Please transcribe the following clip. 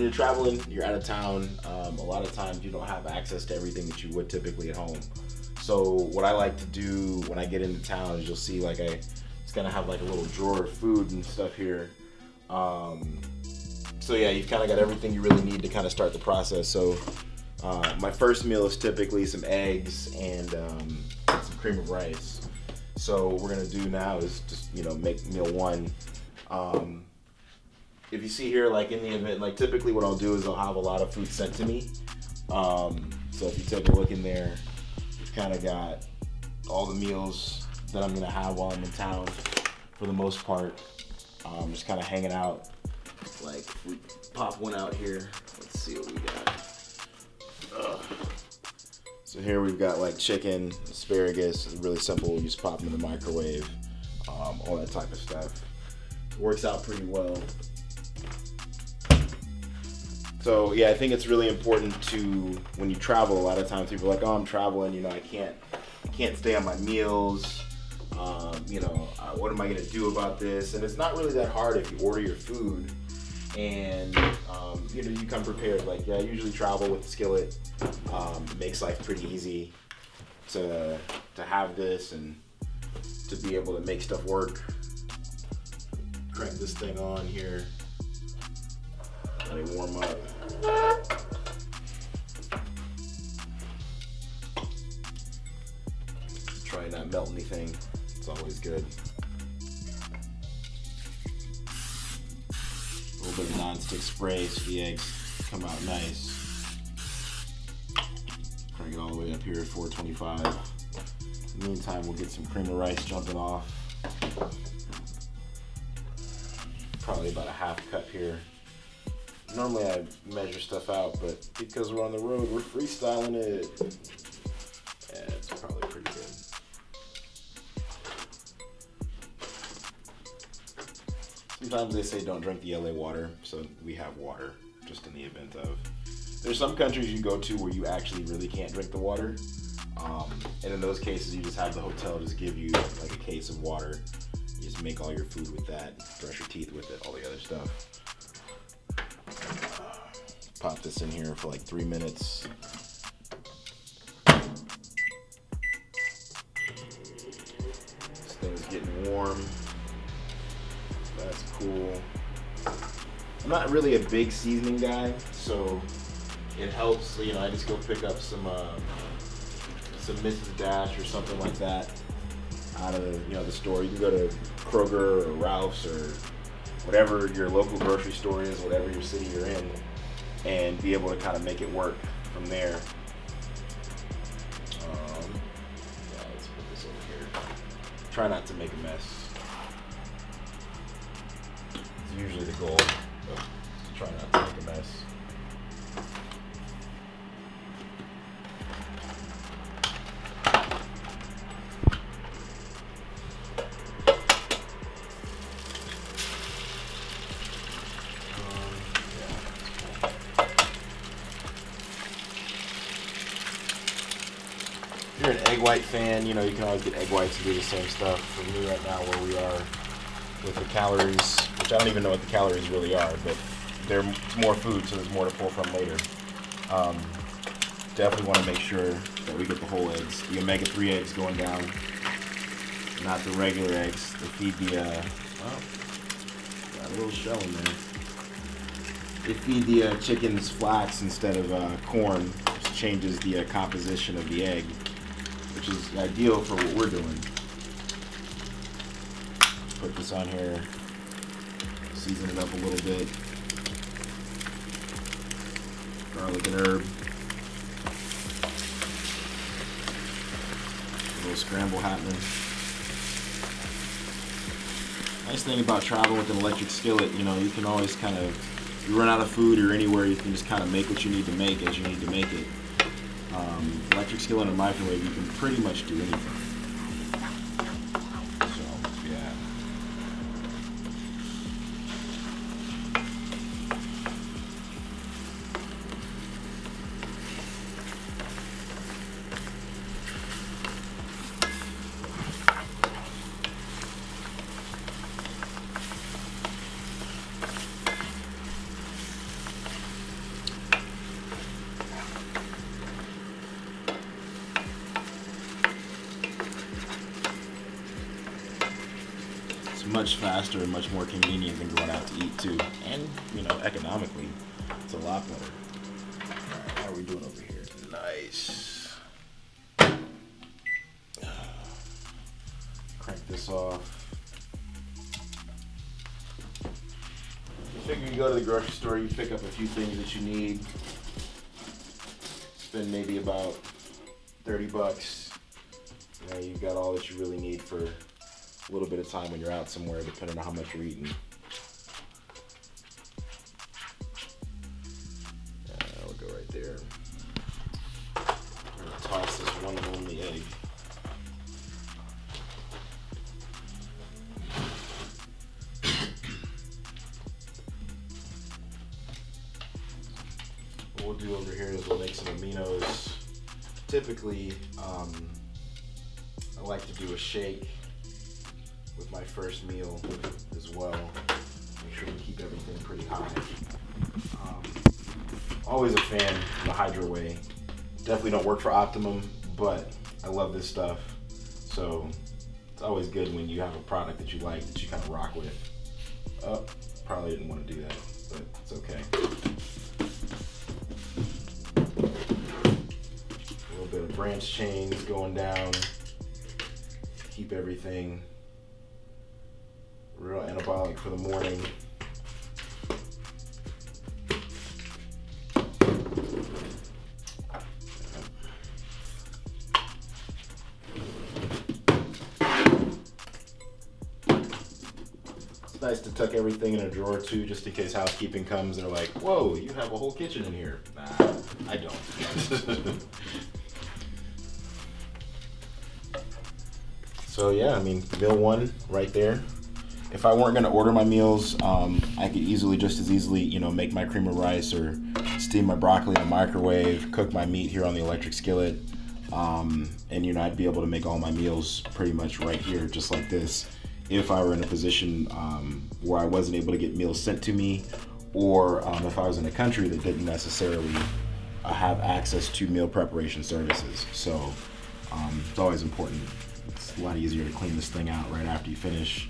you're traveling, you're out of town, a lot of times you don't have access to everything that you would typically at home. So what I like to do when I get into town is you'll see like it's gonna have like a little drawer of food and stuff here. So yeah, you've kind of got everything you really need to kind of start the process. So my first meal is typically some eggs and some cream of rice. So what we're gonna do now is just, you know, make meal one. If you see here, like in the event, like typically what I'll do is I'll have a lot of food sent to me. So if you take a look in there, it's kind of got all the meals that I'm gonna have while I'm in town for the most part. Just kind of hanging out. Like we pop one out here. Let's see what we got. So here we've got like chicken, asparagus. It's really simple. You just pop them in the microwave. All that type of stuff. Works out pretty well. So yeah, I think it's really important to, when you travel, a lot of times people are like, oh, I'm traveling, you know, I can't stay on my meals. You know, what am I gonna do about this? And it's not really that hard if you order your food and you know, you come prepared. Like, yeah, I usually travel with the skillet. It makes life pretty easy to have this and to be able to make stuff work. Crank this thing on here, let it warm up. Try and not melt anything, it's always good. A little bit of non-stick spray so the eggs come out nice. Crank it all the way up here at 425. In the meantime, we'll get some cream of rice jumping off. Probably about a half cup here. Normally I measure stuff out, but because we're on the road, we're freestyling it. Yeah, it's probably pretty good. Sometimes they say don't drink the LA water, so we have water just in the event of. There's some countries you go to where you actually really can't drink the water. And in those cases, you just have the hotel just give you like a case of water. You just make all your food with that, brush your teeth with it, all the other stuff. Pop this in here for like 3 minutes. This thing's getting warm. That's cool. I'm not really a big seasoning guy, so it helps. You know, I just go pick up some Mrs. Dash or something like that out of the store. You can go to Kroger or Ralph's or whatever your local grocery store is, whatever your city you're in, and be able to kind of make it work from there. Yeah, let's put this over here. Try not to make a mess. It's usually the goal. Try not to make a mess. If you're an egg white fan, you know, you can always get egg whites and do the same stuff. For me right now, where we are with the calories, which I don't even know what the calories really are, but it's more food, so there's more to pull from later. Definitely want to make sure that we get the whole eggs, the omega-3 eggs going down, not the regular eggs. They feed the, got a little shell in there. They feed the chickens flax instead of corn, which changes the composition of the egg, which is ideal for what we're doing. Put this on here, season it up a little bit. Garlic and herb. A little scramble happening. Nice thing about traveling with an electric skillet, you know, you can always kind of, if you run out of food or anywhere, you can just kind of make what you need to make as you need to make it. Electric skillet and microwave, you can pretty much do anything. So, yeah. much faster and much more convenient than going out to eat too. And, you know, economically, it's a lot better. All right, how are we doing over here? Nice. Crank this off. You figure you go to the grocery store, you pick up a few things that you need. Spend maybe about 30 bucks. You know, you've got all that you really need for a little bit of time when you're out somewhere, depending on how much you're eating. We'll go right there. I'm gonna toss this one and only egg. What we'll do over here is we'll make some aminos. Typically, I like to do a shake with my first meal as well. Make sure we keep everything pretty high. Always a fan of the Hydro Whey. Definitely don't work for Optimum, but I love this stuff. So it's always good when you have a product that you like, that you kind of rock with. Oh, probably didn't want to do that, but it's okay. A little bit of branch chains going down. Keep everything real anabolic for the morning. It's nice to tuck everything in a drawer too, just in case housekeeping comes. They're like, "Whoa, you have a whole kitchen in here." Nah, I don't. So yeah, I mean, meal one right there. If I weren't gonna order my meals, I could just as easily, you know, make my cream of rice or steam my broccoli in a microwave, cook my meat here on the electric skillet, and you know, I'd be able to make all my meals pretty much right here, just like this. If I were in a position where I wasn't able to get meals sent to me, or if I was in a country that didn't necessarily have access to meal preparation services. So it's always important. It's a lot easier to clean this thing out right after you finish.